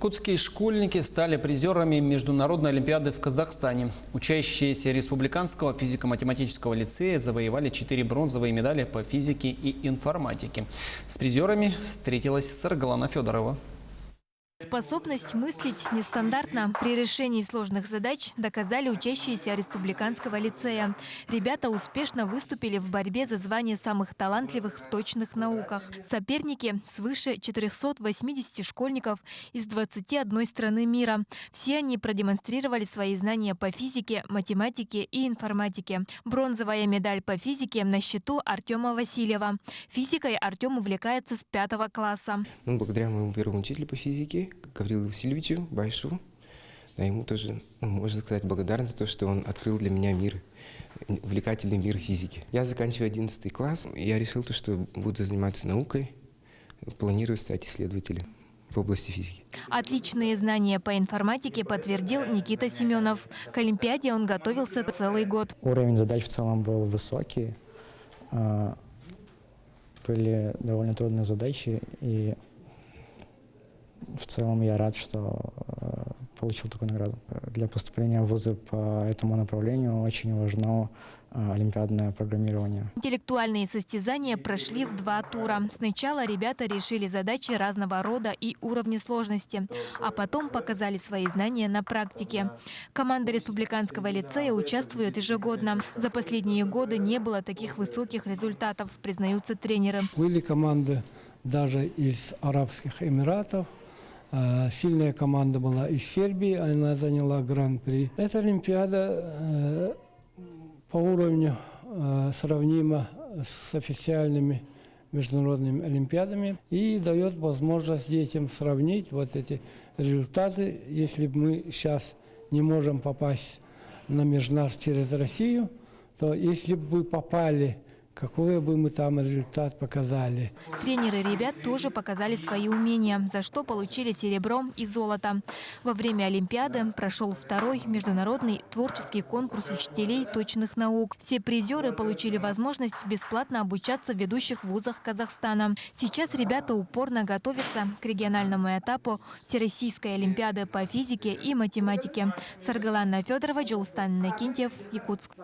Якутские школьники стали призерами Международной олимпиады в Казахстане. Учащиеся Республиканского физико-математического лицея завоевали 4 бронзовые медали по физике и информатике. С призерами встретилась Саргалана Федорова. Способность мыслить нестандартно при решении сложных задач доказали учащиеся Республиканского лицея. Ребята успешно выступили в борьбе за звание самых талантливых в точных науках. Соперники – свыше 480 школьников из 21 страны мира. Все они продемонстрировали свои знания по физике, математике и информатике. Бронзовая медаль по физике на счету Артема Васильева. Физикой Артем увлекается с 5 класса. Благодаря моему первому учителю по физике, Гаврилу Васильевичу Байшу, ему тоже, можно сказать, благодарен за то, что он открыл для меня мир, увлекательный мир физики. Я заканчиваю 11 класс, и я решил, что буду заниматься наукой, планирую стать исследователем в области физики. Отличные знания по информатике подтвердил Никита Семенов. К Олимпиаде он готовился целый год. Уровень задач в целом был высокий, были довольно трудные задачи, и в целом я рад, что получил такую награду. Для поступления в вузы по этому направлению очень важно олимпиадное программирование. Интеллектуальные состязания прошли в 2 тура. Сначала ребята решили задачи разного рода и уровня сложности, а потом показали свои знания на практике. Команда Республиканского лицея участвует ежегодно. За последние годы не было таких высоких результатов, признаются тренеры. Были команды даже из Арабских Эмиратов. Сильная команда была из Сербии, она заняла гран-при. Эта олимпиада по уровню сравнима с официальными международными олимпиадами и дает возможность детям сравнить вот эти результаты. Если мы сейчас не можем попасть на межнарод через Россию, то если бы попали, какой бы мы там результат показали. Тренеры ребят тоже показали свои умения, за что получили серебро и золото. Во время Олимпиады прошел 2-й международный творческий конкурс учителей точных наук. Все призеры получили возможность бесплатно обучаться в ведущих вузах Казахстана. Сейчас ребята упорно готовятся к региональному этапу Всероссийской олимпиады по физике и математике. Саргалана Федорова, Джулстан Накинтьев, Якутск.